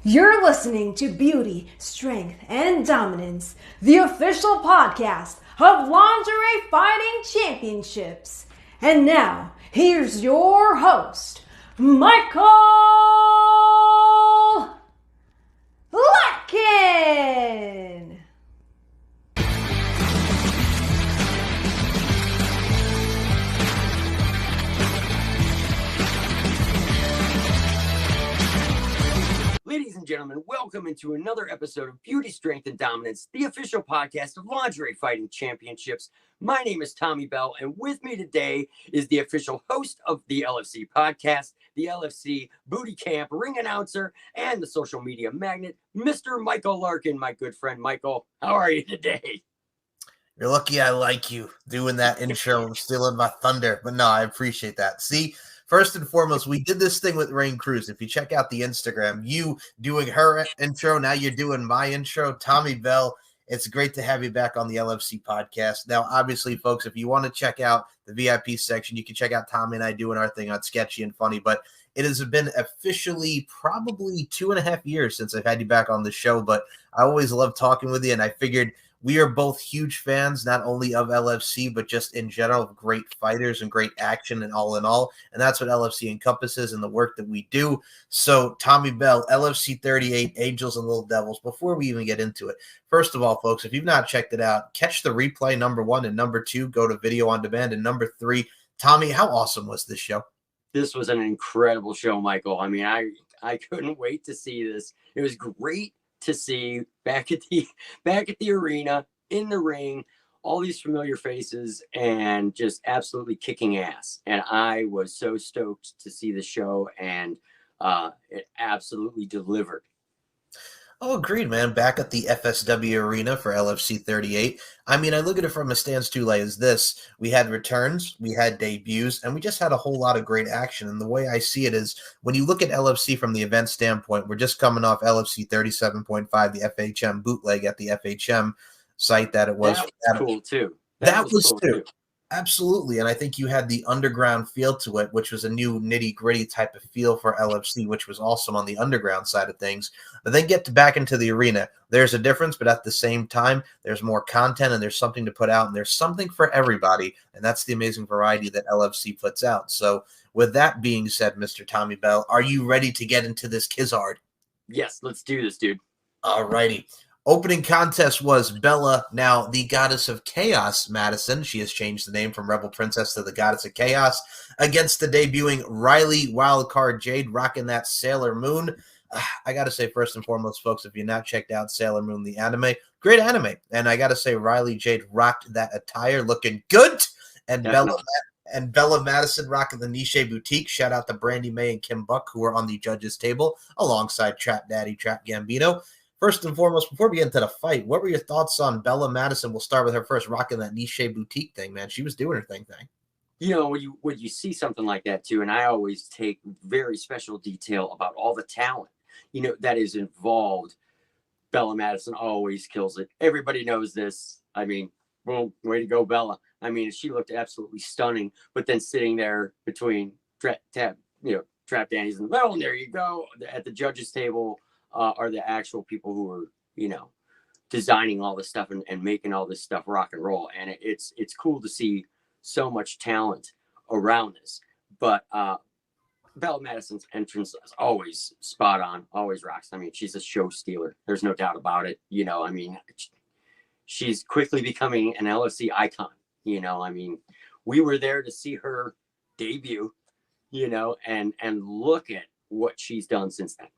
You're listening to Beauty, Strength, and Dominance, the official podcast of Lingerie Fighting Championships. And now, here's your host, Michael Larkin. Ladies and gentlemen, welcome into another episode of Beauty, Strength, and Dominance, the official podcast of Lingerie Fighting Championships. My name is Tommy Bell, and with me today is the official host of the LFC podcast, the LFC Booty Camp ring announcer, and the social media magnate, Mr. Michael Larkin. My good friend Michael, how are you today? You're lucky I like you doing that intro, stealing my thunder. But no, I appreciate that. See, first and foremost, we did this thing with Rain Cruz. If you check out the Instagram, you doing her intro, now you're doing my intro. Tommy Bell, it's great to have you back on the LFC podcast. Now, obviously, folks, if you want to check out the VIP section, you can check out Tommy and I doing our thing on Sketchy and Funny. But it has been officially probably 2.5 years since I've had you back on the show. But I always love talking with you, and I figured we are both huge fans, not only of LFC, but just in general of great fighters and great action and all in all. And that's what LFC encompasses in the work that we do. So, Tommy Bell, LFC 38, Angels and Little Devils, before we even get into it, first of all, folks, if you've not checked it out, catch the replay, number 1, and number 2, go to video on demand, and number 3, Tommy, how awesome was this show? This was an incredible show, Michael. I mean, I couldn't wait to see this. It was great to see back at the arena, in the ring, all these familiar faces and just absolutely kicking ass. And I was so stoked to see the show, and it absolutely delivered. Oh, agreed, man. Back at the FSW arena for LFC 38. I mean, I look at it from a stance too late as this. We had returns, we had debuts, and we just had a whole lot of great action. And the way I see it is when you look at LFC from the event standpoint, we're just coming off LFC 37.5, the FHM bootleg at the FHM site that it was. That was cool, too. That was cool, too. Absolutely. And I think you had the underground feel to it, which was a new nitty-gritty type of feel for LFC, which was awesome on the underground side of things. But then get back into the arena. There's a difference, but at the same time, there's more content and there's something to put out, and there's something for everybody. And that's the amazing variety that LFC puts out. So with that being said, Mr. Tommy Bell, are you ready to get into this Kizard? Yes, let's do this, dude. All righty. Opening contest was Bella, now the Goddess of Chaos, Madison. She has changed the name from Rebel Princess to the Goddess of Chaos, against the debuting Riley Wildcard Jade, rocking that Sailor Moon. I got to say, first and foremost, folks, if you've not checked out Sailor Moon, the anime, great anime. And I got to say, Riley Jade rocked that attire, looking good. And Bella Madison rocking the Niche Boutique. Shout out to Brandy May and Kim Buck, who were on the judges' table, alongside Trap Daddy, Trap Gambino. First and foremost, before we get into the fight, what were your thoughts on Bella Madison? We'll start with her first, rocking that Niche Boutique thing, man. She was doing her thing. You know, when you see something like that, too, and I always take very special detail about all the talent, you know, that is involved. Bella Madison always kills it. Everybody knows this. I mean, boom, way to go, Bella. I mean, she looked absolutely stunning, but then sitting there between Trap Danny's in the middle, and there you go, at the judges' table, are the actual people who are, you know, designing all this stuff and making all this stuff rock and roll. And it's cool to see so much talent around this. But Bella Madison's entrance is always spot on, always rocks. I mean, she's a show stealer. There's no doubt about it. You know, I mean, she's quickly becoming an LFC icon. You know, I mean, we were there to see her debut, you know, and look at what she's done since then.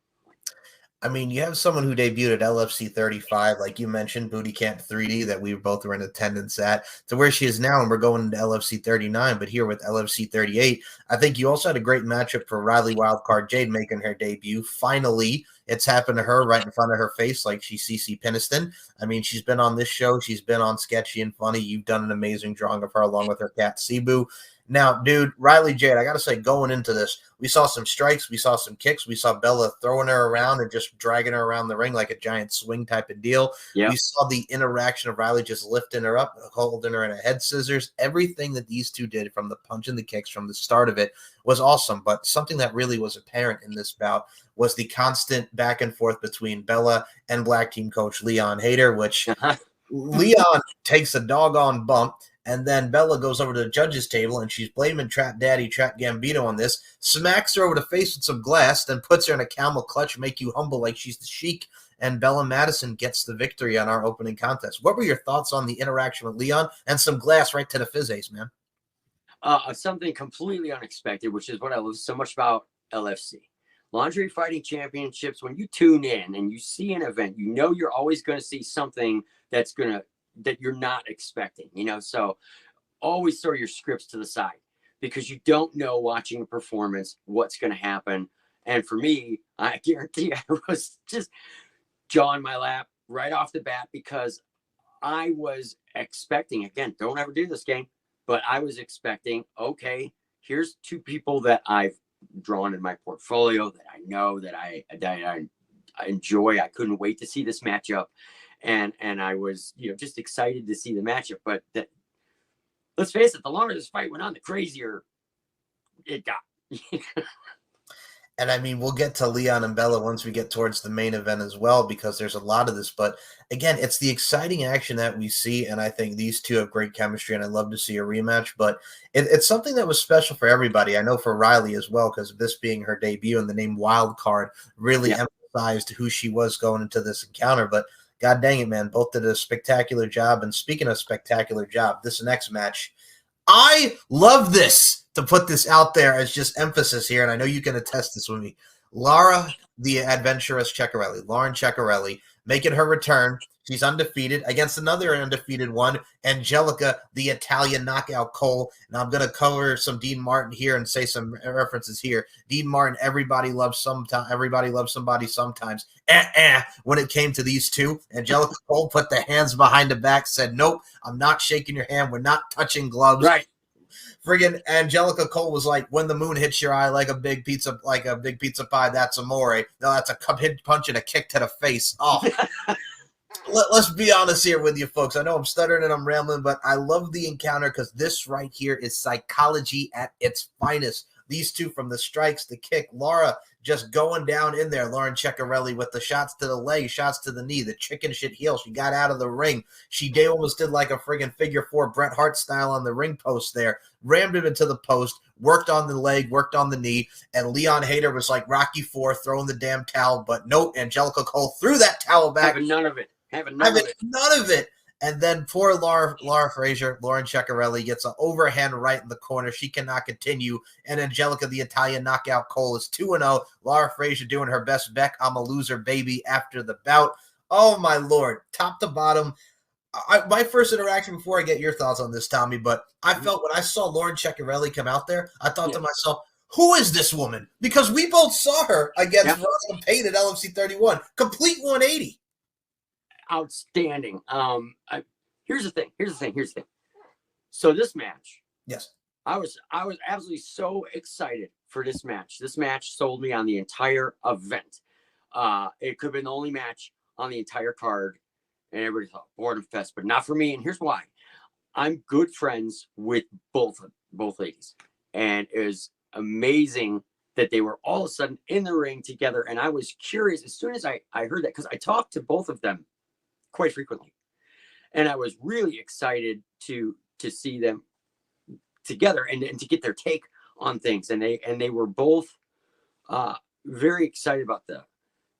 I mean, you have someone who debuted at LFC 35, like you mentioned, Booty Camp 3D, that we both were in attendance at, to where she is now, and we're going into LFC 39. But here with LFC 38, I think you also had a great matchup for Riley Wildcard Jade making her debut. Finally, it's happened to her right in front of her face, like she's CeCe Peniston. I mean, she's been on this show. She's been on Sketchy and Funny. You've done an amazing drawing of her along with her cat, Cebu. Now, dude, Riley Jade, I got to say, going into this, we saw some strikes, we saw some kicks, we saw Bella throwing her around and just dragging her around the ring like a giant swing type of deal. Yeah. We saw the interaction of Riley just lifting her up, holding her in a head scissors. Everything that these two did from the punch and the kicks from the start of it was awesome. But something that really was apparent in this bout was the constant back and forth between Bella and Black Team coach Leon Hayter, which Leon takes a doggone bump. And then Bella goes over to the judges' table, and she's blaming Trap Daddy, Trap Gambino on this, smacks her over the face with some glass, then puts her in a camel clutch, make you humble like she's the Sheik, and Bella Madison gets the victory on our opening contest. What were your thoughts on the interaction with Leon and some glass right to the fizzies, man? Something completely unexpected, which is what I love so much about LFC. Lingerie Fighting Championships, when you tune in and you see an event, you know you're always going to see something that you're not expecting, so always throw your scripts to the side because you don't know watching a performance what's going to happen. And for me, I guarantee I was just jaw on my lap right off the bat because I was expecting, again, don't ever do this, gang, but I was expecting, okay, here's two people that I've drawn in my portfolio that I know that I enjoy. I couldn't wait to see this matchup. And I was, just excited to see the matchup. But let's face it, the longer this fight went on, the crazier it got. And I mean, we'll get to Leon and Bella once we get towards the main event as well, because there's a lot of this. But again, it's the exciting action that we see. And I think these two have great chemistry, and I'd love to see a rematch. But it's something that was special for everybody. I know for Riley as well, because of this being her debut, and the name Wild Card really emphasized who she was going into this encounter. But God dang it, man, both did a spectacular job. And speaking of spectacular job, this next match, I love this, to put this out there as just emphasis here, and I know you can attest this with me. Lara, the adventurous Ceccarelli, Lauren Ceccarelli, making her return. She's undefeated against another undefeated one, Angelica, the Italian knockout Cole. Now I'm going to cover some Dean Martin here and say some references here. Dean Martin, everybody loves somebody sometimes. When it came to these two, Angelica Cole put the hands behind the back, said, nope, I'm not shaking your hand. We're not touching gloves. Right. Friggin' Angelica Cole was like, when the moon hits your eye like a big pizza pie, that's amore. No, that's a punch and a kick to the face. Oh. Let's be honest here with you folks. I know I'm stuttering and I'm rambling, but I love the encounter because this right here is psychology at its finest. These two, from the strikes, the kick, Laura just going down in there. Lauren Ceccarelli with the shots to the leg, shots to the knee, the chicken shit heel. She got out of the ring. She almost did like a friggin' figure four Bret Hart style on the ring post there. Rammed him into the post, worked on the leg, worked on the knee, and Leon Hayter was like Rocky IV throwing the damn towel, but nope, Angelica Cole threw that towel back. Having none of it. None of it. And then poor Laura Frazier, Lauren Ceccarelli, gets an overhand right in the corner. She cannot continue. And Angelica, the Italian knockout Cole, is 2-0. Laura Frazier doing her best Beck, I'm a loser, baby, after the bout. Oh, my Lord. Top to bottom. My first interaction, before I get your thoughts on this, Tommy, but I felt when I saw Lauren Ceccarelli come out there, I thought to myself, who is this woman? Because we both saw her against Veronica Payne at LFC 31. Complete 180. Outstanding. Here's the thing. So this match, yes, I was absolutely so excited for this match. This match sold me on the entire event. It could have been the only match on the entire card, and everybody thought boredom fest, but not for me. And here's why: I'm good friends with both ladies, and it was amazing that they were all of a sudden in the ring together. And I was curious as soon as I heard that, because I talked to both of them quite frequently, and I was really excited to see them together and to get their take on things. And they were both very excited about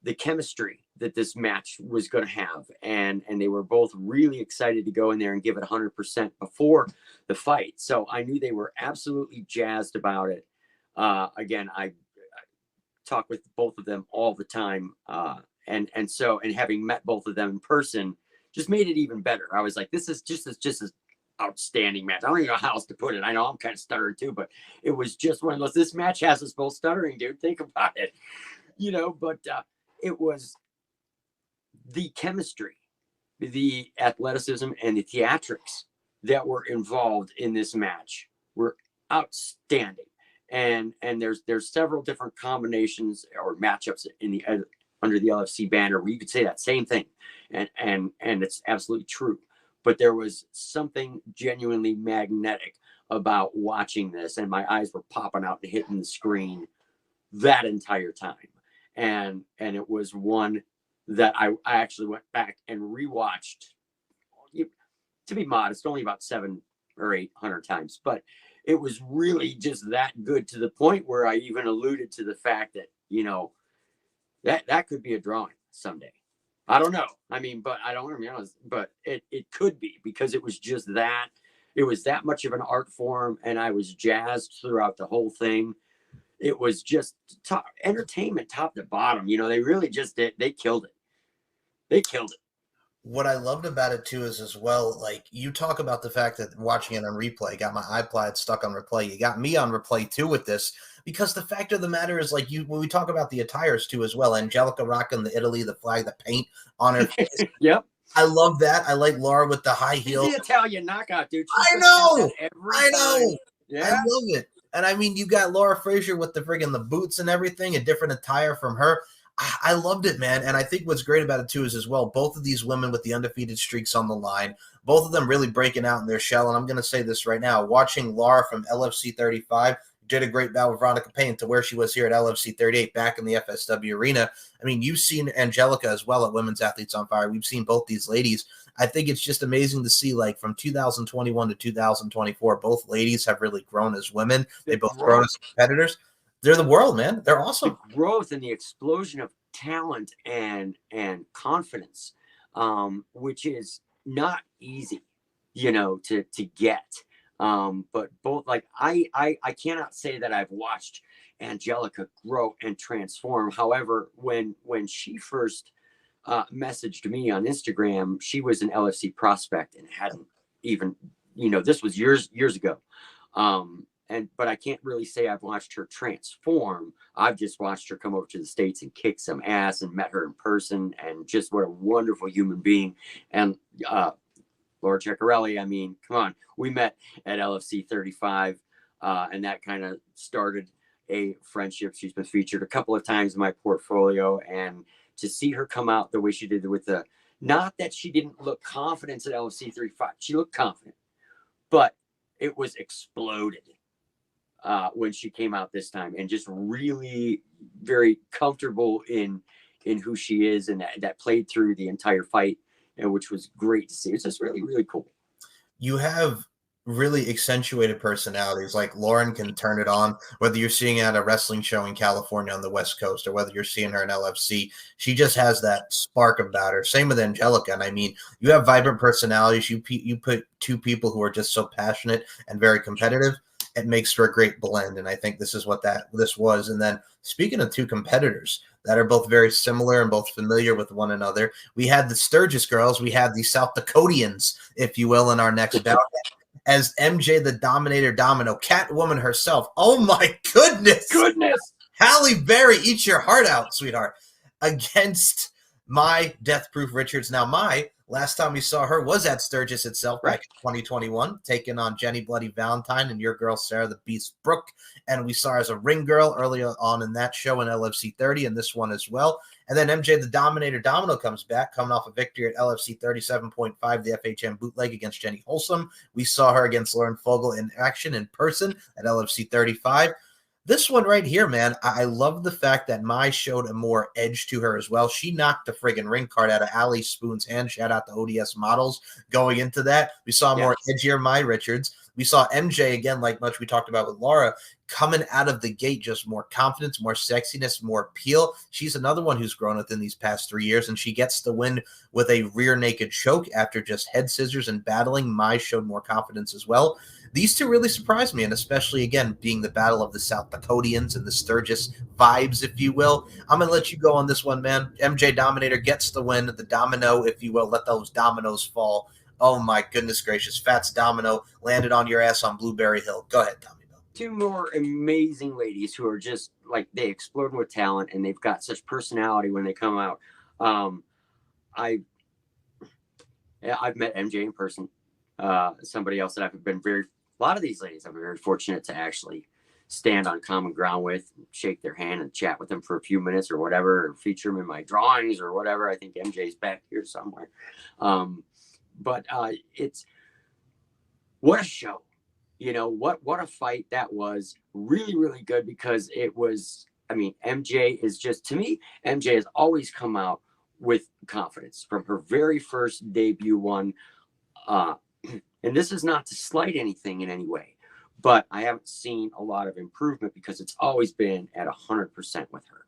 the chemistry that this match was going to have, and they were both really excited to go in there and give it 100% before the fight. So I knew they were absolutely jazzed about it. Again, I talk with both of them all the time. And having met both of them in person just made it even better. I was like, this is just as outstanding match. I don't even know how else to put it. I know I'm kind of stuttering too, but it was just one of those, this match has us both stuttering, dude. Think about it, but it was the chemistry, the athleticism, and the theatrics that were involved in this match were outstanding. And there's several different combinations or matchups in the under the LFC banner where you could say that same thing, and it's absolutely true. But there was something genuinely magnetic about watching this, and my eyes were popping out and hitting the screen that entire time. And it was one that I actually went back and rewatched. To be modest, only about 700 or 800 times, but it was really just that good, to the point where I even alluded to the fact that, you know, that could be a drawing someday. I don't know. I mean, but I don't want to be honest, but it could be, because it was just that. It was that much of an art form, and I was jazzed throughout the whole thing. It was just entertainment top to bottom. You know, they really just did. They killed it. They killed it. What I loved about it too is, as well, like, you talk about the fact that watching it on replay, got my iPod stuck on replay. You got me on replay too with this, because the fact of the matter is, like, when we talk about the attires too as well, Angelica rocking the Italy, the flag, the paint on her face. Yep. I love that. I like Laura with the high heels. The Italian knockout, dude. I know. I know. Yeah. I love it. And I mean, you got Laura Frazier with the friggin' the boots and everything, a different attire from her. I loved it, man. And I think what's great about it too is, as well, both of these women with the undefeated streaks on the line, both of them really breaking out in their shell. And I'm going to say this right now, watching Laura from LFC 35 did a great battle with Veronica Payne to where she was here at LFC 38 back in the FSW arena. I mean, you've seen Angelica as well at Women's Athletes on Fire. We've seen both these ladies. I think it's just amazing to see, like, from 2021 to 2024, both ladies have really grown as women. They both grown as competitors. They're the world, man. They're awesome. The growth and the explosion of talent and confidence, which is not easy, you know, to get. But both, like, I cannot say that I've watched Angelica grow and transform. However, when she first messaged me on Instagram, she was an LFC prospect and hadn't even, you know, this was years ago. But I can't really say I've watched her transform. I've just watched her come over to the States and kick some ass, and met her in person, and just what a wonderful human being. And Laura Ceccarelli, I mean, come on, we met at LFC 35, and that kind of started a friendship. She's been featured a couple of times in my portfolio, and to see her come out the way she did with the, not that she didn't look confident at LFC 35, she looked confident, but it was exploded when she came out this time, and just really very comfortable in who she is, and that played through the entire fight, and which was great to see. It's just really, really cool. You have really accentuated personalities. Like, Lauren can turn it on, whether you're seeing her at a wrestling show in California on the West Coast, or whether you're seeing her in LFC. She just has that spark about her. Same with Angelica. And I mean, you have vibrant personalities. You put two people who are just so passionate and very competitive. It makes for a great blend. And I think this is what this was. And then, speaking of two competitors that are both very similar and both familiar with one another, we had the Sturgis girls. We have the South Dakotians, if you will, in our next bout. As MJ the Dominator Domino, Catwoman herself. Oh my goodness. Halle Berry, eat your heart out, sweetheart. Against my Death Proof Richards. Now, my last time we saw her was at Sturgis itself back in 2021, taking on Jenny Bloody Valentine and your girl Sarah the Beast Brooke. And we saw her as a ring girl earlier on in that show in LFC 30 and this one as well. And then MJ the Dominator Domino comes back, coming off a victory at LFC 37.5, the FHM bootleg against Jenny Wholesome. We saw her against Lauren Fogel in action in person at LFC 35. This one right here, man, I love the fact that Mai showed a more edge to her as well. She knocked the friggin' ring card out of Ali Spoon's hand. Shout out to ODS Models going into that. We saw more edgier Mai Richards. We saw MJ, again, like much we talked about with Laura, coming out of the gate, just more confidence, more sexiness, more appeal. She's another one who's grown within these past 3 years, and she gets the win with a rear naked choke after just head scissors and battling. Mai showed more confidence as well. These two really surprised me, and especially, again, being the battle of the South Dakotians and the Sturgis vibes, if you will. I'm going to let you go on this one, man. MJ Dominator gets the win, the domino, if you will. Let those dominoes fall. Oh, my goodness gracious. Fats Domino landed on your ass on Blueberry Hill. Go ahead, Tommy. Two more amazing ladies who are just, like, they explode with talent, and they've got such personality when they come out. I've met MJ in person. Somebody else that I've been very a lot of these ladies I'm very fortunate to actually stand on common ground with, shake their hand and chat with them for a few minutes or whatever, or feature them in my drawings or whatever. I think MJ's back here somewhere. But it's what a show, what a fight that was. Really, really good, because it was, MJ is just, to me, MJ has always come out with confidence from her very first debut one. And this is not to slight anything in any way, but I haven't seen a lot of improvement because it's always been at 100% with her.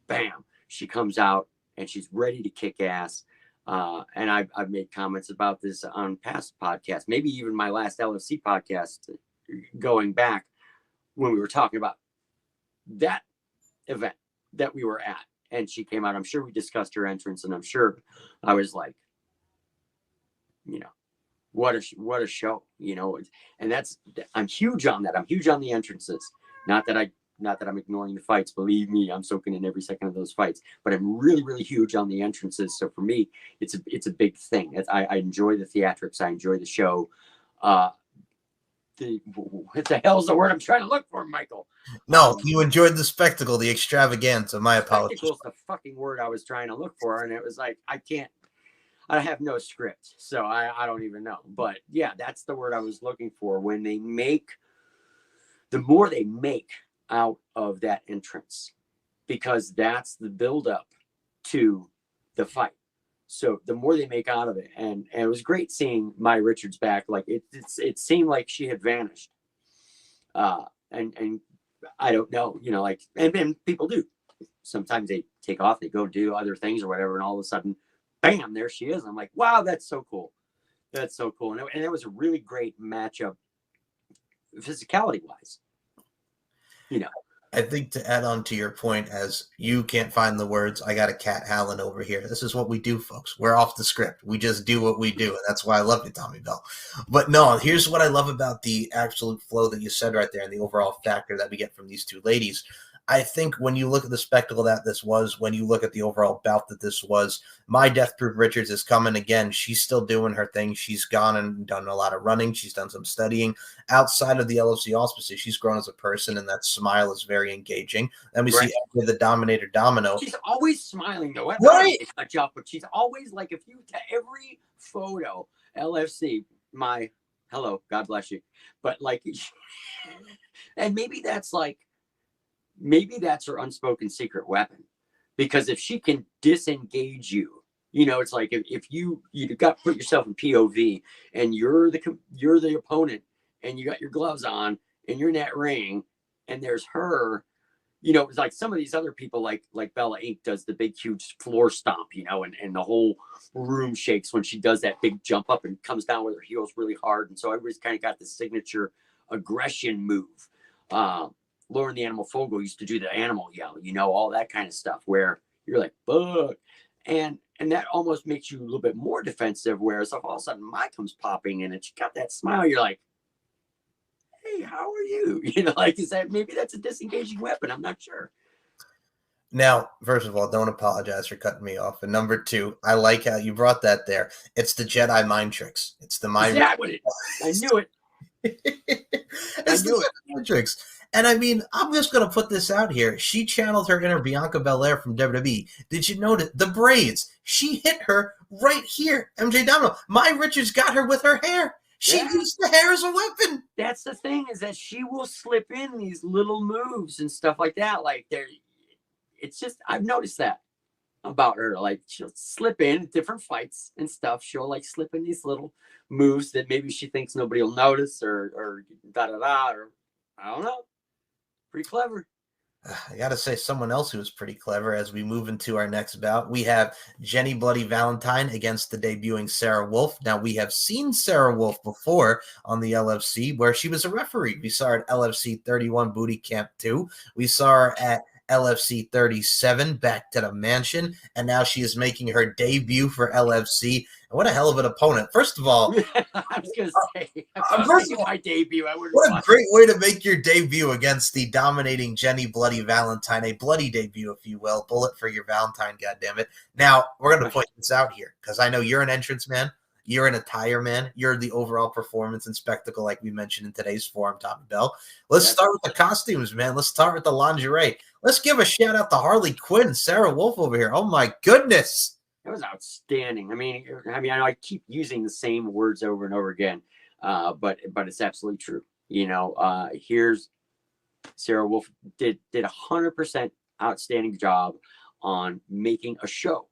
Bam, she comes out and she's ready to kick ass. And I've made comments about this on past podcasts, maybe even my last LFC podcast, going back when we were talking about that event that we were at. And she came out. I'm sure we discussed her entrance, and I'm sure I was like, what a show, and I'm huge on that. I'm huge on the entrances. Not that I'm ignoring the fights. Believe me, I'm soaking in every second of those fights, but I'm really, really huge on the entrances. So for me, it's a big thing. I enjoy the theatrics. I enjoy the show. What the hell's the word I'm trying to look for, Michael? No, you enjoyed the spectacle, the extravaganza. My apologies. Spectacle's the fucking word I was trying to look for, and it was like, I have no script, so I don't even know. But yeah, that's the word I was looking for. When the more they make out of that entrance, because that's the buildup to the fight. So the more they make out of it, and it was great seeing Maya Richards back. Like it seemed like she had vanished. And I don't know, and people do. Sometimes they take off, they go do other things or whatever, and all of a sudden, bam, there she is. I'm like, wow, that's so cool. That's so cool. And it was a really great matchup, physicality wise. I think, to add on to your point, as you can't find the words, I got a cat howling over here. This is what we do, folks. We're off the script. We just do what we do, and that's why I love you, Tommy Bell. But no, here's what I love about the absolute flow that you said right there, and the overall factor that we get from these two ladies. I think when you look at the spectacle that this was, when you look at the overall bout that this was, my Death Proof Richards is coming again. She's still doing her thing. She's gone and done a lot of running. She's done some studying. Outside of the LFC auspices, she's grown as a person, and that smile is very engaging. Then we see the Dominator Domino. She's always smiling, though. Right. But she's always like, if you to every photo, LFC, my hello, God bless you. But like, and maybe that's her unspoken secret weapon, because if she can disengage you, it's like if you got to put yourself in POV and you're the opponent and you got your gloves on and you're in that ring and there's her, it's like some of these other people like Bella Inc. does the big huge floor stomp, and the whole room shakes when she does that big jump up and comes down with her heels really hard. And so everybody's kind of got the signature aggression move. Lauren the Animal Fogel used to do the animal yell, all that kind of stuff, where you're like, fuck. And that almost makes you a little bit more defensive, whereas if all of a sudden Mai comes popping in and she got that smile, you're like, hey, how are you? Maybe that's a disengaging weapon. I'm not sure. Now, first of all, don't apologize for cutting me off. And number two, I like how you brought that there. It's the Jedi mind tricks. It's the mind. I knew it. It's the mind tricks. And I'm just going to put this out here. She channeled her inner Bianca Belair from WWE. Did you notice the braids? She hit her right here. MJ Domino. Maya Richards got her with her hair. She used the hair as a weapon. That's the thing, is that she will slip in these little moves and stuff like that. Like, it's just, I've noticed that about her. Like, she'll slip in different fights and stuff. She'll slip in these little moves that maybe she thinks nobody will notice, or da-da-da, or I don't know. Pretty clever. I got to say, someone else who was pretty clever as we move into our next bout. We have Jenny Bloody Valentine against the debuting Sarah Wolf. Now, we have seen Sarah Wolf before on the LFC, where she was a referee. We saw her at LFC 31 Booty Camp 2. We saw her at LFC 37 back to the mansion, and now she is making her debut for LFC. And what a hell of an opponent. First of all, I was going to say, my debut. What a great way to make your debut against the dominating Jenny Bloody Valentine, a bloody debut, if you will. Bullet for your Valentine, goddammit. Now, we're going to point this out here, because I know you're an entrance man. You're an attire man. You're the overall performance and spectacle, like we mentioned in today's forum, Tommy Bell. Let's start with the costumes, man. Let's start with the lingerie. Let's give a shout out to Harley Quinn, Sarah Wolf over here. Oh my goodness. It was outstanding. I mean, I know I keep using the same words over and over again, but it's absolutely true. Here's Sarah Wolf did 100% outstanding job on making a show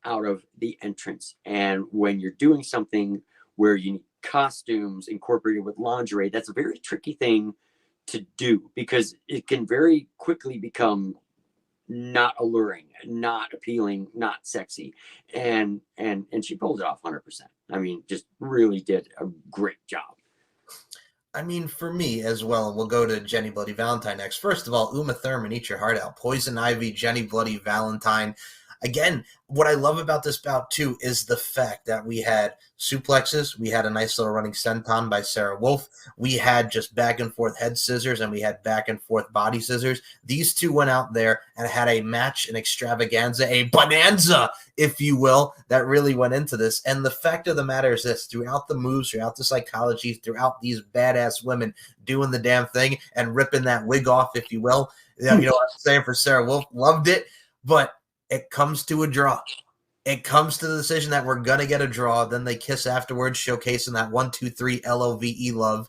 out of the entrance. And when you're doing something where you need costumes incorporated with lingerie, that's a very tricky thing to do because it can very quickly become not alluring, not appealing, not sexy. And she pulled it off 100%. I mean, just really did a great job. I mean, for me as well, we'll go to Jenny Bloody Valentine next. First of all, Uma Thurman, Eat Your Heart Out. Poison Ivy, Jenny Bloody Valentine. Again, what I love about this bout, too, is the fact that we had suplexes. We had a nice little running senton by Sarah Wolf. We had just back and forth head scissors, and we had back and forth body scissors. These two went out there and had a match, an extravaganza, a bonanza, if you will, that really went into this. And the fact of the matter is this, throughout the moves, throughout the psychology, throughout these badass women doing the damn thing and ripping that wig off, if you will, you know what I'm saying for Sarah Wolf, loved it, but it comes to a draw. It comes to the decision that we're going to get a draw. Then they kiss afterwards, showcasing that 1, 2, 3 LOVE love.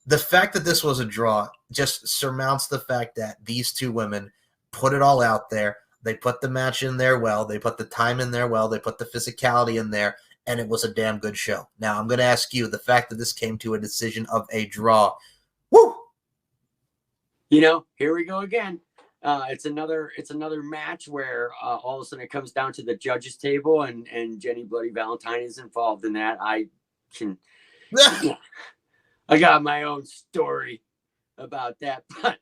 The fact that this was a draw just surmounts the fact that these two women put it all out there. They put the match in there well. They put the time in there well. They put the physicality in there, and it was a damn good show. Now, I'm going to ask you, the fact that this came to a decision of a draw, woo! Here we go again. It's another match where all of a sudden it comes down to the judges table and Jenny Bloody Valentine is involved in that. I got my own story about that, but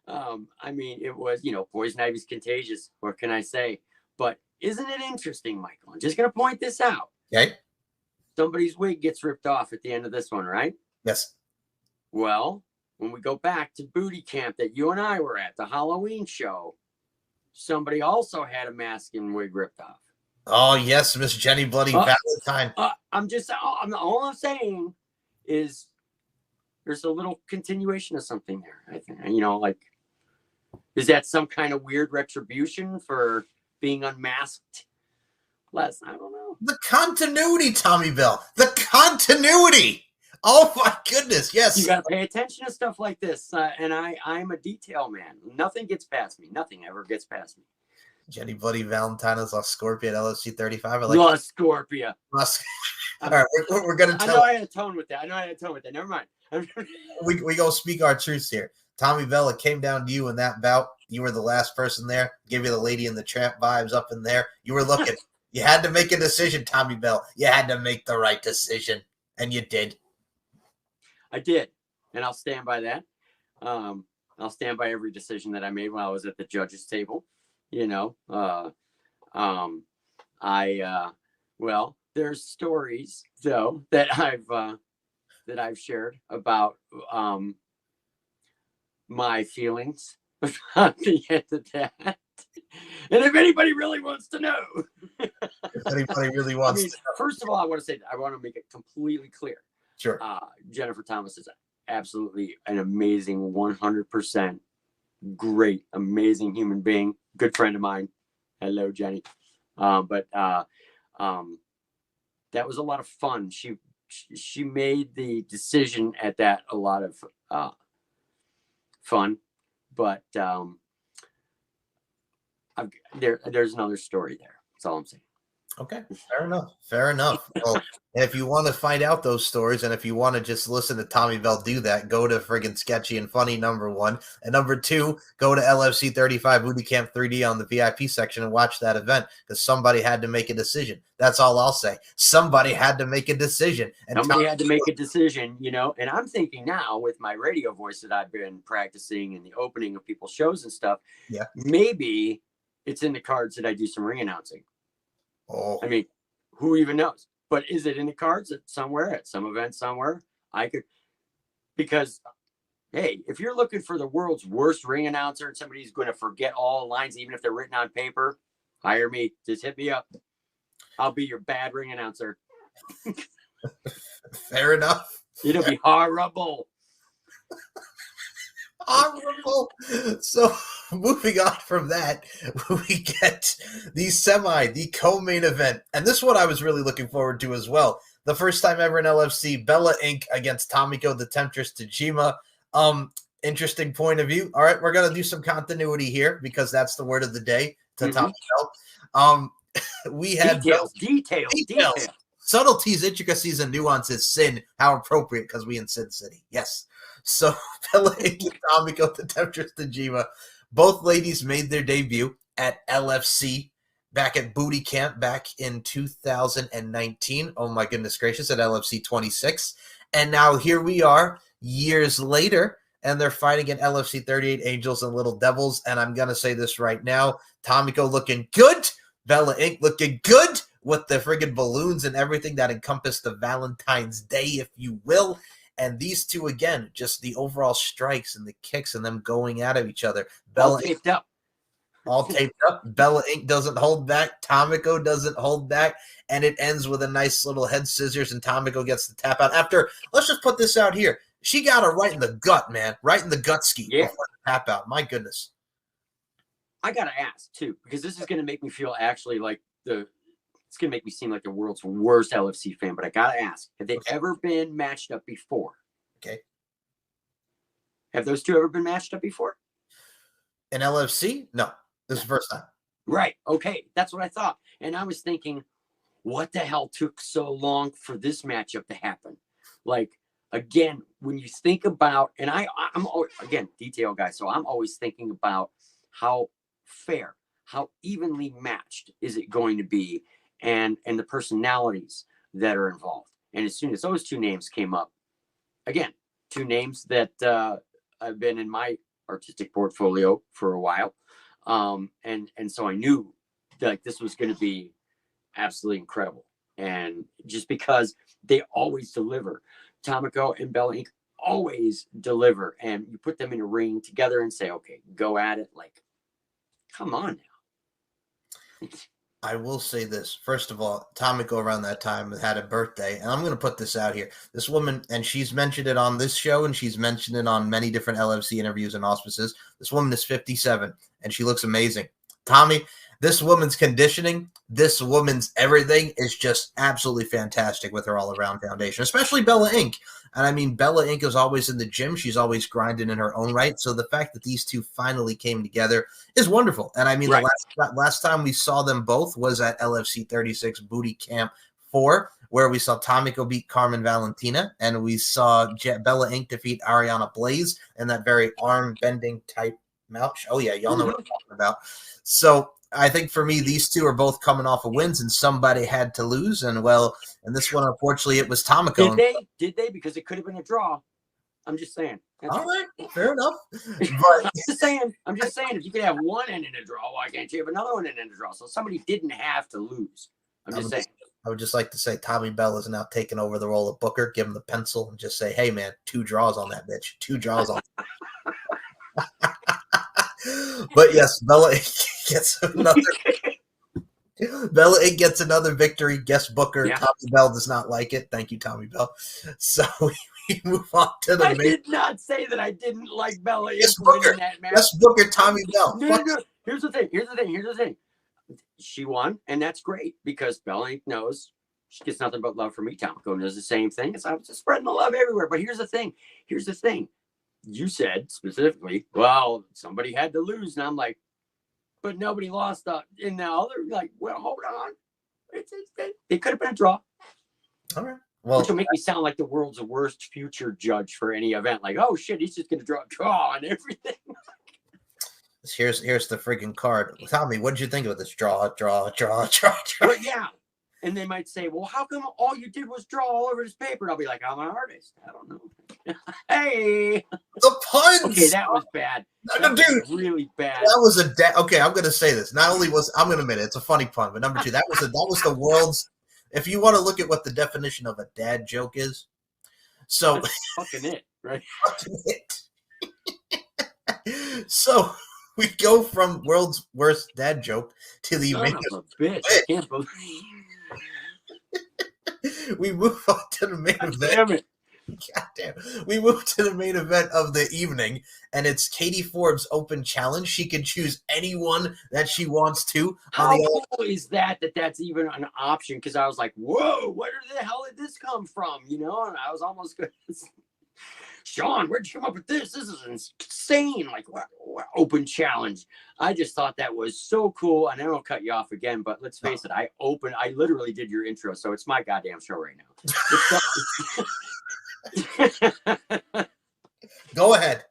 I mean, it was, Poison Ivy's contagious. What can I say? But isn't it interesting, Michael? I'm just going to point this out. Okay. Somebody's wig gets ripped off at the end of this one, right? Yes. Well, when we go back to booty camp that you and I were at, the Halloween show, somebody also had a mask and wig ripped off. Oh, yes, Miss Jenny Bloody Valentine. All I'm saying is there's a little continuation of something there. I think, is that some kind of weird retribution for being unmasked? I don't know. The continuity, Tommy Bell. The continuity. Oh my goodness, yes. You got to pay attention to stuff like this. And I'm a detail man. Nothing gets past me. Nothing ever gets past me. Jenny Bloody Valentine is Lost Scorpia at LFC 35. I like Lost Scorpia. All right, we're going to tell. I know I had a tone with that. Never mind. we go speak our truths here. Tommy Bell, it came down to you in that bout. You were the last person there. Give you the Lady and the Tramp vibes up in there. You were looking. You had to make a decision, Tommy Bell. You had to make the right decision, and you did. I did, and I'll stand by that. I'll stand by every decision that I made when I was at the judges' table. There's stories though that I've shared about my feelings about the end of that. And if anybody really wants to know, first of all, I want to make it completely clear. Sure. Jennifer Thomas is absolutely an amazing 100% great, amazing human being. Good friend of mine. Hello, Jenny. But that was a lot of fun. She made the decision at that a lot of fun. But there's another story there. That's all I'm saying. Okay, fair enough. Well, and if you want to find out those stories, and if you want to just listen to Tommy Bell do that, go to friggin' Sketchy and Funny, #1. And #2, go to LFC 35 Booty Camp 3D on the VIP section and watch that event, because somebody had to make a decision. That's all I'll say. Somebody had to make a decision. And somebody had to make a decision, and I'm thinking now with my radio voice that I've been practicing in the opening of people's shows and stuff, maybe it's in the cards that I do some ring announcing. Oh, I mean, who even knows? But is it in the cards at some event somewhere? I could, because, hey, if you're looking for the world's worst ring announcer and somebody who's going to forget all lines, even if they're written on paper, hire me. Just hit me up. I'll be your bad ring announcer. Fair enough. It'll be horrible. Horrible. So moving on from that, we get the co-main event. And this one I was really looking forward to as well. The first time ever in LFC, Bella Inc. against Tomiko the Temptress Tajima. Interesting point of view. All right, we're going to do some continuity here because that's the word of the day to Tomiko. We had details. Subtleties, intricacies, and nuances. Sin, how appropriate because we in Sin City. Yes. So Bella and Tomiko the Temptress Tajima, both ladies made their debut at LFC back at Booty Camp back in 2019. Oh my goodness gracious, at LFC 26. And now here we are years later, and they're fighting at LFC 38 Angels and Little Devils. And I'm going to say this right now, Tomiko looking good, Bella Inc. looking good with the friggin' balloons and everything that encompassed the Valentine's Day, if you will. And these two, again, just the overall strikes and the kicks and them going at each other. All taped up. All taped up. Bella Inc. doesn't hold back. Tomiko doesn't hold back. And it ends with a nice little head scissors, and Tomiko gets the tap out. After, let's just put this out here. She got her right in the gut, man. Right in the gut ski before the tap out. My goodness. I got to ask, too, because this is going to make me feel actually like it's going to make me seem like the world's worst LFC fan, but I got to ask, have they ever been matched up before? Okay. Have those two ever been matched up before? In LFC? No. This is the first time. Right. Okay. That's what I thought. And I was thinking, what the hell took so long for this matchup to happen? Like, again, when you think about, and I'm always, again, detail guy, so I'm always thinking about how fair, how evenly matched is it going to be, and the personalities that are involved. And as soon as those two names came up, again, two names that have been in my artistic portfolio for a while. And so I knew that this was going to be absolutely incredible. And just because they always deliver, Tomiko and Bella Inc. always deliver, and you put them in a ring together and say, okay, go at it. Like, come on now. I will say this. First of all, Tomiko around that time had a birthday, and I'm going to put this out here. This woman, and she's mentioned it on this show, and she's mentioned it on many different LFC interviews and auspices. This woman is 57, and she looks amazing. Tommy, this woman's conditioning, this woman's everything is just absolutely fantastic with her all-around foundation, especially Bella Inc. And I mean, Bella Inc. is always in the gym. She's always grinding in her own right. So the fact that these two finally came together is wonderful. And I mean, right. The last time we saw them both was at LFC 36 Booty Camp 4, where we saw Tomiko beat Carmen Valentina, and we saw Bella Inc. defeat Ariana Blaze in that very arm-bending type match. Oh, yeah, y'all know what I'm talking about. So I think for me, these two are both coming off of wins, and somebody had to lose. And well, in this one, unfortunately, it was Tomiko. Did they? Because it could have been a draw. I'm just saying. All right, fair enough. But I'm just saying, if you could have one end in a draw, why can't you have another one in a draw? So somebody didn't have to lose. I'm just saying. I would just like to say Tommy Bell is now taking over the role of Booker. Give him the pencil and just say, "Hey, man, 2 draws on that bitch. 2 draws on." But yes, Bella gets another. Bella gets another victory. Guess Booker. Yeah. Tommy Bell does not like it. Thank you, Tommy Bell. So we move on to the. I did not say that I didn't like Bella. Yes, Booker. That match. Yes, Booker. Tommy Bell. No. Here's the thing. She won, and that's great because Bella knows she gets nothing but love from me. Tomiko does the same thing. It's I'm just spreading the love everywhere. But here's the thing. You said specifically, well, somebody had to lose. And I'm like, but nobody lost in the other. Like, well, hold on. It could have been a draw. All right. Well, which will make me sound like the world's worst future judge for any event. Like, oh, shit, he's just going to draw on everything. Here's the freaking card. Tommy, what did you think of this draw? Well, yeah. And they might say, well, how come all you did was draw all over this paper? And I'll be like, I'm an artist. I don't know. Hey. The puns. Okay, that was bad. That was really bad. That was okay, I'm going to say this. Not only was, I'm going to admit it, it's a funny pun, but number 2, that was the world's, if you want to look at what the definition of a dad joke is. So. That's fucking it, right? Fucking it. So. We go from world's worst dad joke to the Son of a bitch. I can't believe We move on to the main event. Damn it. God damn. We move to the main event of the evening, and it's Katie Forbes' open challenge. She can choose anyone that she wants to. How cool is that that's even an option? Because I was like, whoa, where the hell did this come from? You know, and I was almost good. Sean, where'd you come up with this? This is insane. Like, what open challenge? I just thought that was so cool. And I don't cut you off again, but let's face it, I literally did your intro, so it's my goddamn show right now. Go ahead.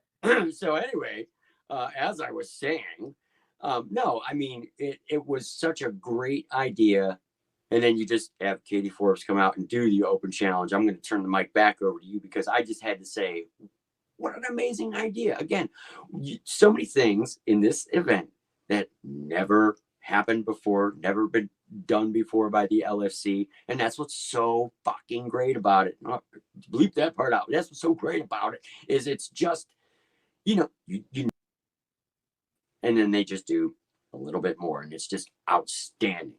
So anyway, as I was saying, no, I mean, it was such a great idea. And then you just have Katie Forbes come out and do the open challenge. I'm going to turn the mic back over to you because I just had to say, what an amazing idea. Again, so many things in this event that never happened before, never been done before by the LFC. And that's what's so fucking great about it. Oh, bleep that part out. That's what's so great about it is it's just, you and then they just do a little bit more and it's just outstanding.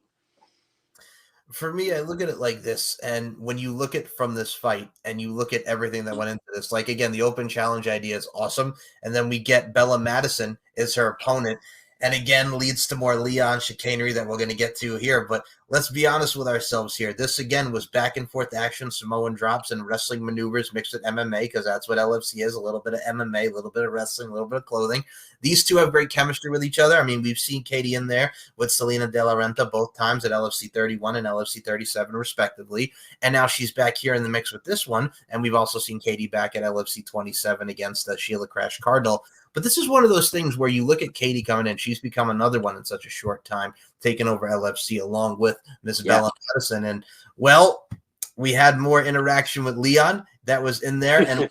For me, I look at it like this, and when you look at from this fight and you look at everything that went into this, like, again, the open challenge idea is awesome, and then we get Bella Madison as her opponent, and again, leads to more Leon chicanery that we're going to get to here, but let's be honest with ourselves here. This, again, was back and forth action, Samoan drops, and wrestling maneuvers mixed with MMA, because that's what LFC is, a little bit of MMA, a little bit of wrestling, a little bit of clothing. These two have great chemistry with each other. I mean, we've seen Katie in there with Selena De La Renta both times at LFC 31 and LFC 37, respectively, and now she's back here in the mix with this one, and we've also seen Katie back at LFC 27 against Sheila Crash Cardinal. But this is one of those things where you look at Katie coming in. She's become another one in such a short time, taking over LFC along with Miss Bella Madison. And, well, we had more interaction with Leon that was in there. And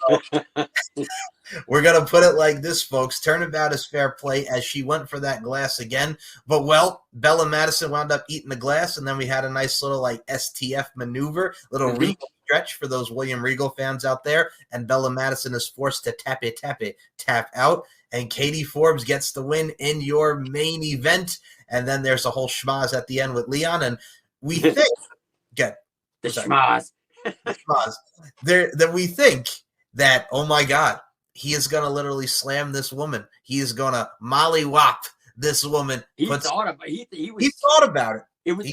we're going to put it like this, folks. Turnabout is fair play as she went for that glass again. But, well, Bella Madison wound up eating the glass. And then we had a nice little, like, STF maneuver, little Regal stretch for those William Regal fans out there. And Bella Madison is forced to tap out. And Katie Forbes gets the win in your main event. And then there's a whole schmaz at the end with Leon. And we think, the schmaz. That we think that, oh my God, he is going to literally slam this woman. He is going to mollywop this woman. He thought about it.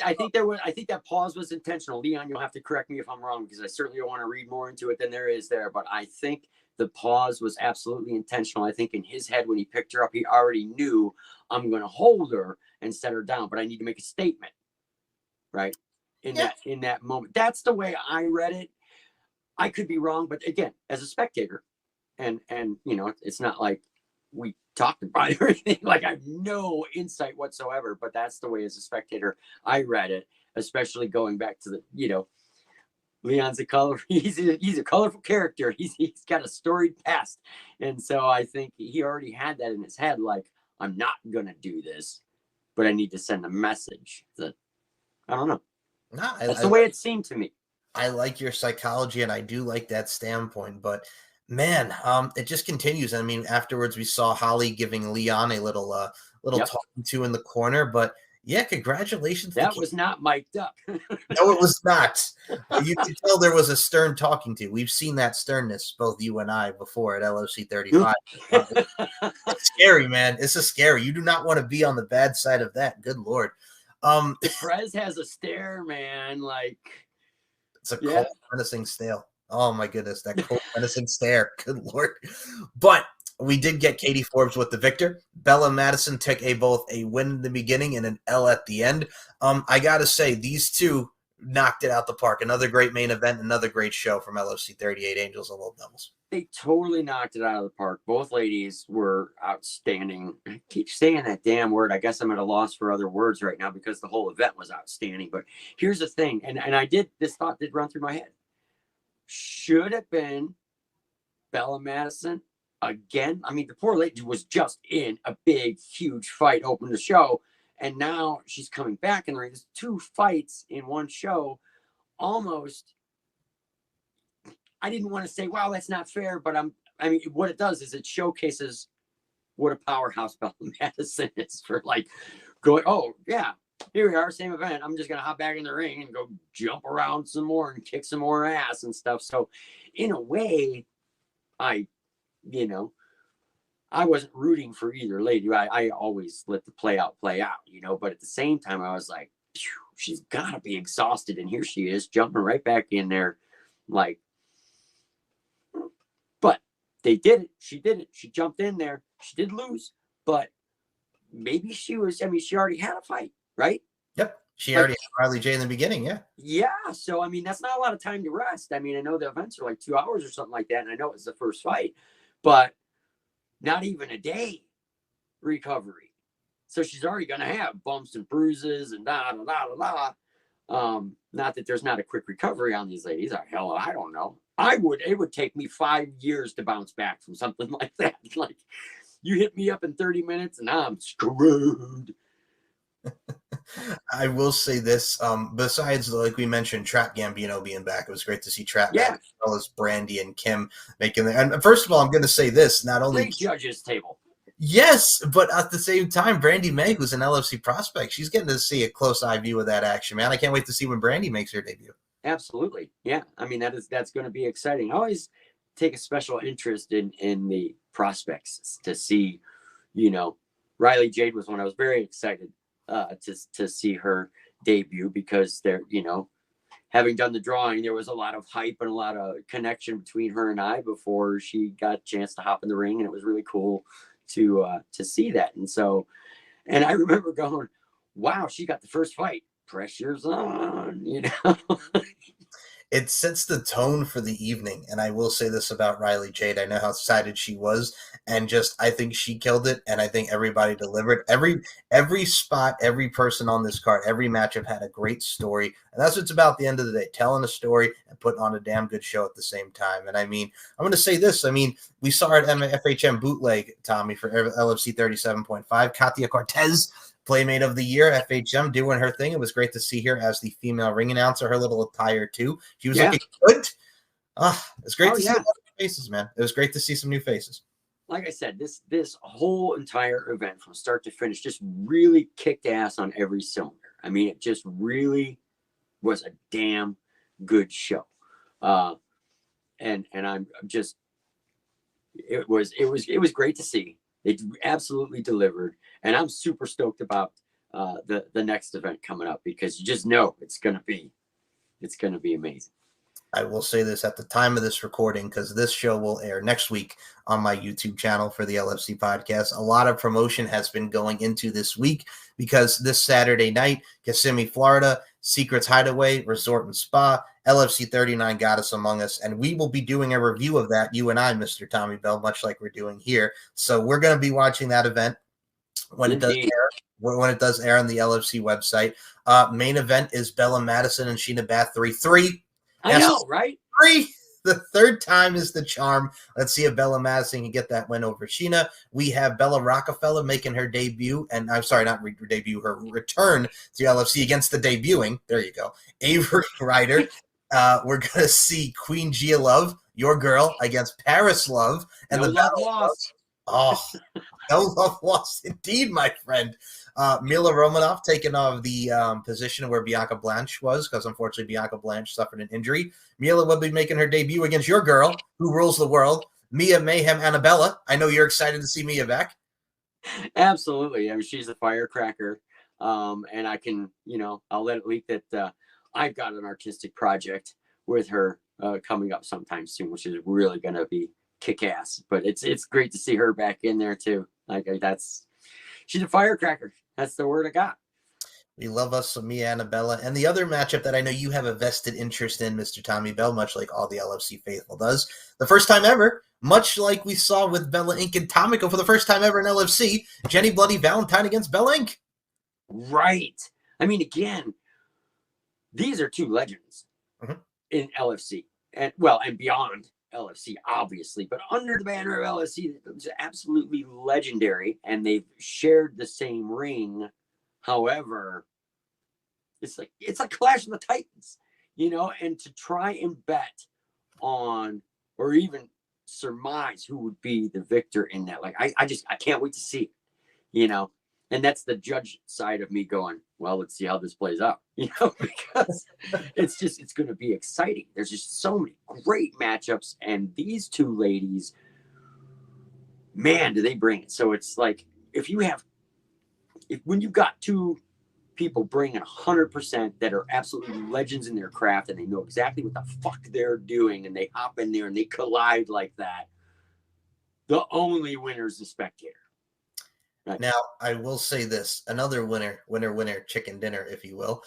I think that pause was intentional. Leon, you'll have to correct me if I'm wrong because I certainly don't want to read more into it than there is there. But I think the pause was absolutely intentional. I think in his head when he picked her up, he already knew I'm going to hold her and set her down, but I need to make a statement, right? In that moment. That's the way I read it. I could be wrong, but again, as a spectator, and you know, it's not like we talked about it or anything. Like I have no insight whatsoever, but that's the way as a spectator I read it, especially going back to the, you know, Leon's he's a colorful character. He's got a storied past. And so I think he already had that in his head. Like, I'm not going to do this, but I need to send a message that I don't know. That's the way it seemed to me. I like your psychology and I do like that standpoint, but man, it just continues. I mean, afterwards we saw Holly giving Leon a little talking to in the corner, but yeah, congratulations. That was not mic'd up. No, it was not. You could tell there was a stern talking to. We've seen that sternness, both you and I, before at LFC 35. It's scary, man. It's just scary. You do not want to be on the bad side of that. Good Lord. Prez has a stare, man. Like it's a cold, menacing stare. Oh my goodness, that cold, menacing stare. Good Lord. But we did get Katie Forbes with the victor. Bella Madison took both a win in the beginning and an L at the end. I got to say, these two knocked it out the park. Another great main event, another great show from LFC 38 Angels and Little Devils. They totally knocked it out of the park. Both ladies were outstanding. I keep saying that damn word. I guess I'm at a loss for other words right now because the whole event was outstanding. But here's the thing, and this thought did run through my head. Should have been Bella Madison again. I mean, the poor lady was just in a big, huge fight, opened the show, and now she's coming back in the ring. There's two fights in one show. Almost, I didn't want to say, wow, that's not fair, but I mean, what it does is it showcases what a powerhouse Bella Madison is for, like, going, oh, yeah, here we are, same event. I'm just going to hop back in the ring and go jump around some more and kick some more ass and stuff. So in a way, I wasn't rooting for either lady. I always let the play out, but at the same time, I was like, she's got to be exhausted. And here she is jumping right back in there. Like, but they did it. She did it. She jumped in there. She did lose, but maybe she already had a fight, right? Yep. She already had Riley J in the beginning. Yeah. Yeah. So, that's not a lot of time to rest. I know the events are like 2 hours or something like that. And I know it's the first fight, but not even a day recovery. So she's already going to have bumps and bruises and not that there's not a quick recovery on these ladies. Hell, I don't know. It would take me 5 years to bounce back from something like that. Like, you hit me up in 30 minutes and I'm screwed. I will say this, besides, like we mentioned, Trap Gambino being back, it was great to see Trap back, as well as Brandy and Kim making the. And first of all, I'm going to say this: not only great judges table, yes, but at the same time, Brandy May, who's an LFC prospect, she's getting to see a close eye view of that action, man. I can't wait to see when Brandy makes her debut. Absolutely, yeah. That's going to be exciting. I always take a special interest in the prospects to see, Riley Jade was one I was very excited to see her debut, because they're, having done the drawing, there was a lot of hype and a lot of connection between her and I before she got a chance to hop in the ring, and it was really cool to see that. And I remember going, wow, she got the first fight. Pressure's on, It sets the tone for the evening. And I will say this about Riley Jade. I know how excited she was, and I think she killed it. And I think everybody delivered. Every spot, every person on this card, every matchup had a great story. And that's what it's about at the end of the day, telling a story and putting on a damn good show at the same time. And I'm going to say this. We saw her at FHM Bootleg, Tommy, for LFC 37.5. Katia Cortez, Playmate of the Year, FHM, doing her thing. It was great to see her as the female ring announcer, her little attire too. She was looking good. It's great to see new faces, man. It was great to see some new faces. Like I said, this whole entire event from start to finish just really kicked ass on every cylinder. It just really was a damn good show. And I'm just, it was great to see. They absolutely delivered, and I'm super stoked about the next event coming up, because you just know it's gonna be amazing. I will say this at the time of this recording, because this show will air next week on my YouTube channel for the LFC podcast. A lot of promotion has been going into this week, because this Saturday night, Kissimmee, Florida, Secrets Hideaway, Resort and Spa, LFC 39 Goddess Among Us, and we will be doing a review of that, you and I, Mr. Tommy Bell, much like we're doing here. So we're going to be watching that event when it does air on the LFC website. Main event is Bella Madison and Sheena Bath 3-3. I know, right? 3. The third time is the charm. Let's see if Bella Madison can get that win over Sheena. We have Bella Rockefeller making her debut, and I'm sorry, not debut, her return to LFC against the debuting. There you go. Avery Ryder. We're going to see Queen Gia Love, your girl, against Paris Love. And no the love battle lost. No love lost indeed, my friend. Mila Romanoff taking off the position where Bianca Blanche was, because unfortunately Bianca Blanche suffered an injury. Mila will be making her debut against your girl, who rules the world, Mia Mayhem Annabella. I know you're excited to see Mia back. Absolutely. She's a firecracker. And I can, I'll let it leak that I've got an artistic project with her coming up sometime soon, which is really going to be kick-ass. But it's great to see her back in there too. She's a firecracker. That's the word I got. We love us some Mia Annabella. And the other matchup that I know you have a vested interest in, Mr. Tommy Bell, much like all the LFC faithful does. The first time ever, much like we saw with Bella Inc. and Tomico for the first time ever in LFC, Jenny Bloody Valentine against Bella Inc. Right. Again, these are two legends in LFC. And beyond LFC, obviously. But under the banner of LFC, it's absolutely legendary. And they've shared the same ring. However, it's a clash of the Titans, and to try and bet on or even surmise who would be the victor in that. I can't wait to see it, And that's the judge side of me going, well, let's see how this plays out, because it's going to be exciting. There's just so many great matchups. And these two ladies, man, do they bring it. So it's like, when you've got two people bringing 100% that are absolutely legends in their craft and they know exactly what the fuck they're doing and they hop in there and they collide like that, the only winner is the spectator. Right. Now, I will say this, another winner, chicken dinner, if you will.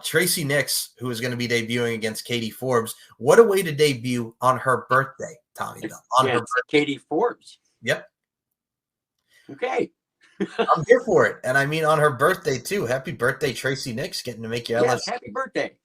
Tracy Nix, who is going to be debuting against Katie Forbes. What a way to debut on her birthday, Tommy. On her birthday. Katie Forbes. Yep. Okay. I'm here for it. And I mean on her birthday, too. Happy birthday, Tracy Nix, getting to make your LFC. Happy birthday.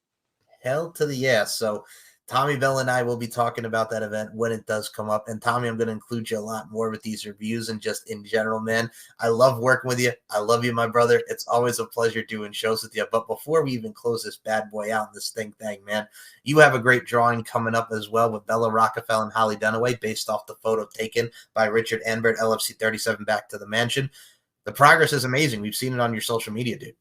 Hell to the yes. So Tommy Bell and I will be talking about that event when it does come up. And Tommy, I'm going to include you a lot more with these reviews and just in general, man. I love working with you. I love you, my brother. It's always a pleasure doing shows with you. But before we even close this bad boy out, this thing, man, you have a great drawing coming up as well with Bella Rockefeller and Holly Dunaway based off the photo taken by Richard Anber at LFC 37 Back to the Mansion. The progress is amazing. We've seen it on your social media, dude.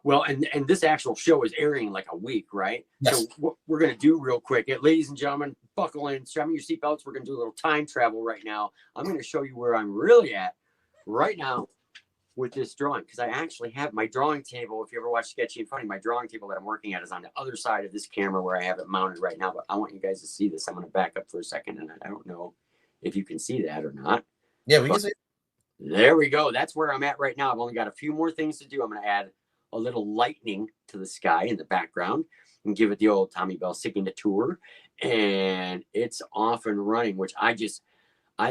Well, and this actual show is airing in like a week, right? Yes. So what we're going to do real quick, ladies and gentlemen, buckle in, strap in your seatbelts. We're going to do a little time travel right now. I'm going to show you where I'm really at right now with this drawing, because I actually have my drawing table. If you ever watch Sketchy and Funny, my drawing table that I'm working at is on the other side of this camera where I have it mounted right now. But I want you guys to see this. I'm going to back up for a second, and I don't know if you can see that or not. Yeah, we can see it. There we go. That's where I'm at right now. I've only got a few more things to do. I'm going to add a little lightning to the sky in the background and give it the old Tommy Bell signature. And it's off and running, which I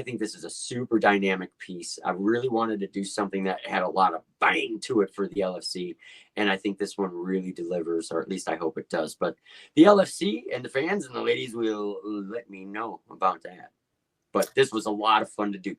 think this is a super dynamic piece. I really wanted to do something that had a lot of bang to it for the LFC. And I think this one really delivers, or at least I hope it does. But the LFC and the fans and the ladies will let me know about that. But this was a lot of fun to do.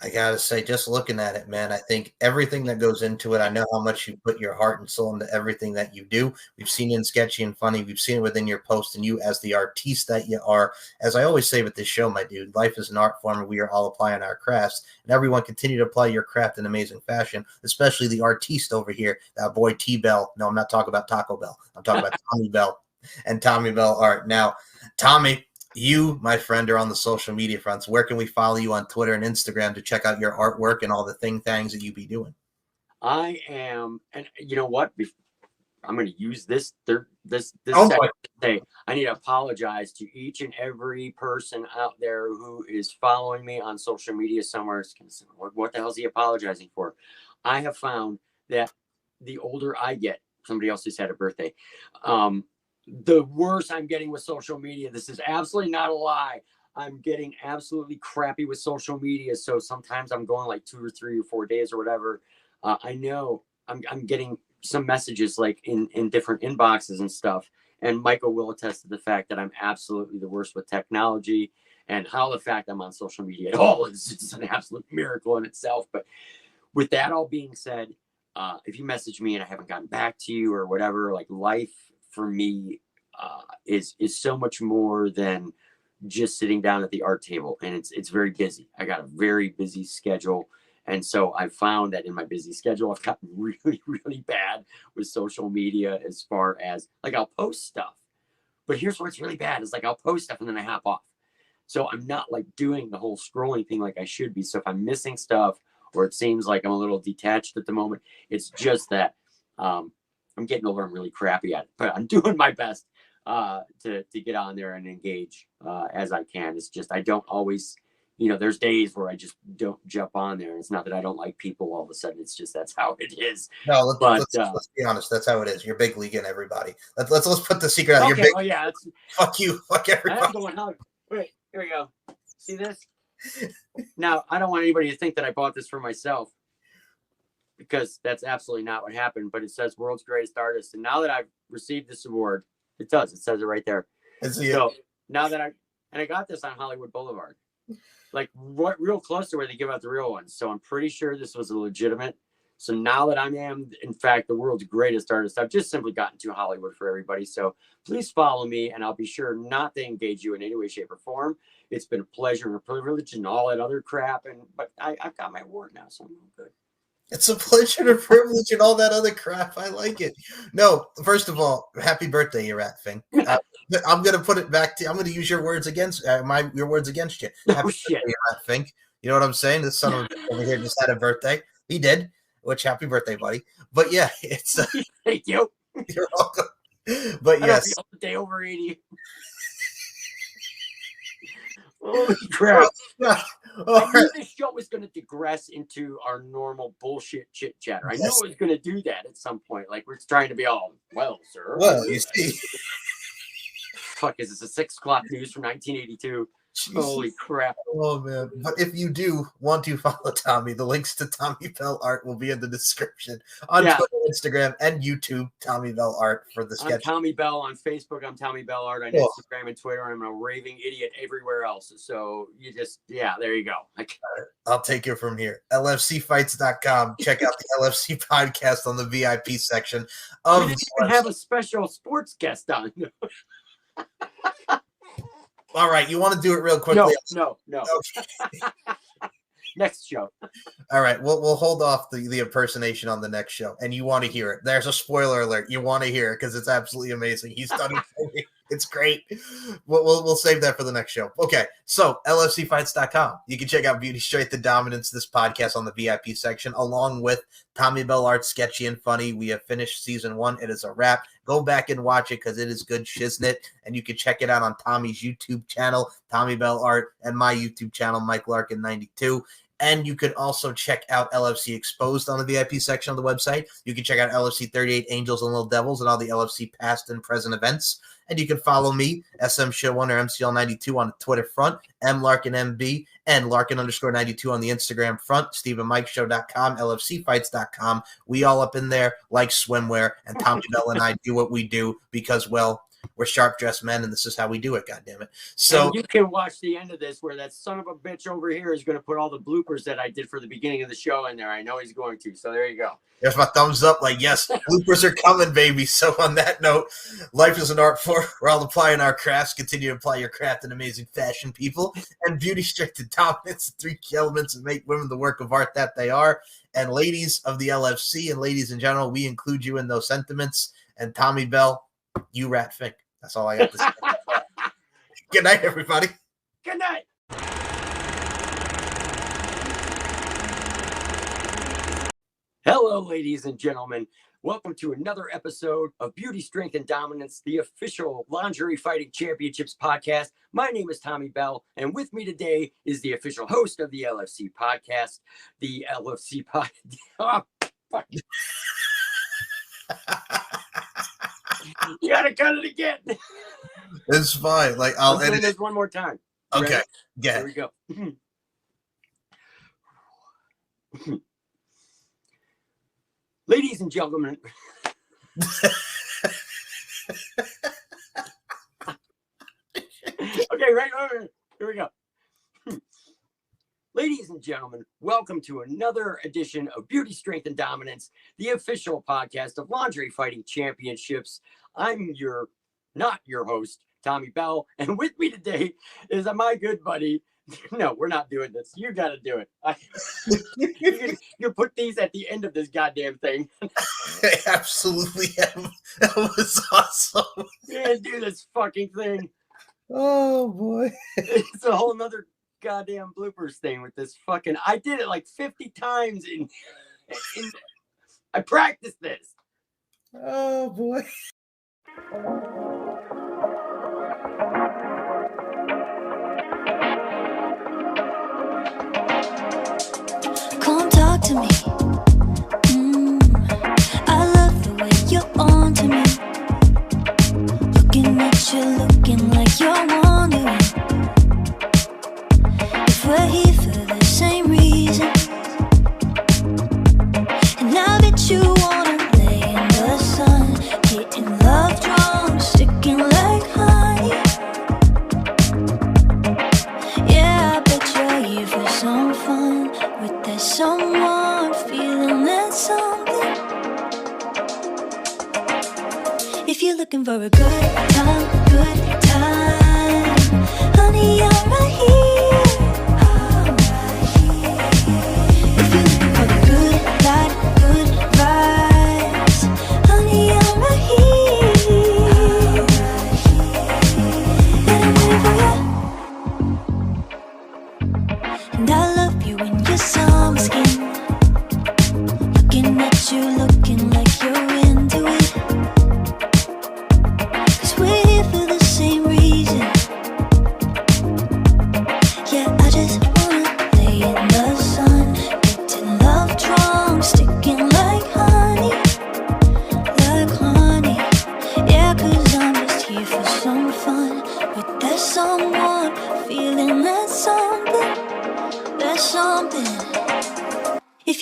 I got to say, just looking at it, man, I think everything that goes into it, I know how much you put your heart and soul into everything that you do. We've seen it in Sketchy and Funny. We've seen it within your post, and you as the artiste that you are. As I always say with this show, my dude, life is an art form, and we are all applying our crafts. And everyone continue to apply your craft in amazing fashion, especially the artiste over here, that boy T-Bell. No, I'm not talking about Taco Bell. I'm talking about Tommy Bell and Tommy Bell Art. Now, Tommy, you, my friend, are on the social media fronts. Where can we follow you on Twitter and Instagram to check out your artwork and all the things that you be doing? I am, and you know what? I'm going to use this second to say I need to apologize to each and every person out there who is following me on social media somewhere. What the hell is he apologizing for? I have found that the older I get, somebody else just had a birthday, the worse I'm getting with social media. This is absolutely not a lie. I'm getting absolutely crappy with social media. So sometimes I'm going like 2 or 3 or 4 days or whatever. I know I'm getting some messages like in different inboxes and stuff. And Michael will attest to the fact that I'm absolutely the worst with technology, and how the fact I'm on social media at all is just an absolute miracle in itself. But with that all being said, if you message me and I haven't gotten back to you or whatever, like life for me is so much more than just sitting down at the art table, and it's very busy. I got a very busy schedule, and so I found that in my busy schedule, I've gotten really, really bad with social media as far as like I'll post stuff, but here's what's really bad is like I'll post stuff and then I hop off. So I'm not like doing the whole scrolling thing like I should be. So if I'm missing stuff or it seems like I'm a little detached at the moment, it's just that I'm getting older. I'm really crappy at it, but I'm doing my best to get on there and engage as I can. It's just I don't always, there's days where I just don't jump on there. It's not that I don't like people all of a sudden. It's just that's how it is. No, let's be honest. That's how it is. You're big league and everybody. Let's put the secret out. Okay, You're big. oh yeah, fuck you. Fuck everybody. Wait, here we go. See this? Now, I don't want anybody to think that I bought this for myself, because that's absolutely not what happened. But it says World's Greatest Artist. And now that I've received this award, it does. It says it right there. So now that I got this on Hollywood Boulevard, like real close to where they give out the real ones. So I'm pretty sure this was a legitimate. So now that I am, in fact, the world's greatest artist, I've just simply gotten to Hollywood for everybody. So please follow me, and I'll be sure not to engage you in any way, shape, or form. It's been a pleasure and a privilege and all that other crap. But I've got my award now, so I'm good. It's a pleasure and a privilege and all that other crap. I like it. No, first of all, happy birthday, you rat thing. I'm gonna put it back to. I'm gonna use your words against your words against you. Happy shit. birthday, you rat thing. You know what I'm saying? This son of a bitch over here just had a birthday. He did. Which happy birthday, buddy. But yeah, it's thank you. You're welcome. But I yes, don't feel a day over 80. Holy crap. I knew this show was going to digress into our normal bullshit chit chatter. I knew it was going to do that at some point. Like, we're trying to be all, well, sir. Well, you see. Fuck, is this a 6 o'clock news from 1982? Jesus. Holy crap. Oh, man. But if you do want to follow Tommy, the links to Tommy Bell Art will be in the description on Twitter, Instagram, and YouTube. Tommy Bell Art for the sketch. I'm Tommy Bell on Facebook. I'm Tommy Bell Art on Instagram and Twitter. I'm a raving idiot everywhere else. So you just, there you go. I'll take it from here. LFCfights.com. Check out the LFC podcast on the VIP section. We didn't even have a special sports guest on. All right, you want to do it real quickly? No. Okay. Next show. All right, we'll hold off the impersonation on the next show, and you want to hear it. There's a spoiler alert. You want to hear it because it's absolutely amazing. He's done it for me. It's great. We'll save that for the next show. Okay, so LFCfights.com. You can check out Beauty Strength and Dominance, this podcast on the VIP section, along with Tommy Bell Art, Sketchy and Funny. We have finished season 1. It is a wrap. Go back and watch it because it is good shiznit, and you can check it out on Tommy's YouTube channel, Tommy Bell Art, and my YouTube channel, Mike Larkin 92. And you could also check out LFC Exposed on the VIP section of the website. You can check out LFC 38 Angels and Little Devils and all the LFC past and present events. And you can follow me, SM Show 1 or MCL92 on the Twitter front, MLarkinMB, and Larkin_92 on the Instagram front, StephenMikeShow.com, LFCfights.com. We all up in there like swimwear, and Tommy Bell and I do what we do because, well, we're sharp-dressed men, and this is how we do it, goddammit. So and you can watch the end of this where that son of a bitch over here is going to put all the bloopers that I did for the beginning of the show in there. I know he's going to, so there you go. There's my thumbs up, like, yes, bloopers are coming, baby. So on that note, life is an art form. We're all applying our crafts. Continue to apply your craft in amazing fashion, people. And Beauty, Strength, and Dominance, the 3 key elements that make women the work of art that they are. And ladies of the LFC and ladies in general, we include you in those sentiments. And Tommy Bell, you rat fink. That's all I got to say. Good night, everybody. Good night. Hello, ladies and gentlemen. Welcome to another episode of Beauty, Strength, and Dominance, the official Lingerie Fighting Championships podcast. My name is Tommy Bell, and with me today is the official host of the LFC podcast, the LFC podcast. Oh, fuck. You gotta cut it again. It's fine. Like I'll edit this one more time. Okay. Here we go. Ladies and gentlemen. Okay, right. Here we go. Ladies and gentlemen, welcome to another edition of Beauty, Strength, and Dominance, the official podcast of Lingerie Fighting Championships. I'm not your host, Tommy Bell, and with me today is my good buddy. No, we're not doing this. You got to do it. You put these at the end of this goddamn thing. I absolutely am. That was awesome. Yeah, do this fucking thing. Oh, boy. It's a whole nother goddamn bloopers thing with this fucking. I did it like 50 times in I practiced this. Oh, boy. Come talk to me. I love the way you're on to me. Looking at you, looking like you're wondering if we're here for the same reason. And now that you wanna lay in the sun, hitting love drums, sticking like honey. Yeah, I bet you're here for some fun with that someone, feeling that something. If you're looking for a good time, honey, I'm right here. If you're looking for the good life,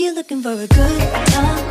you're looking for a good time,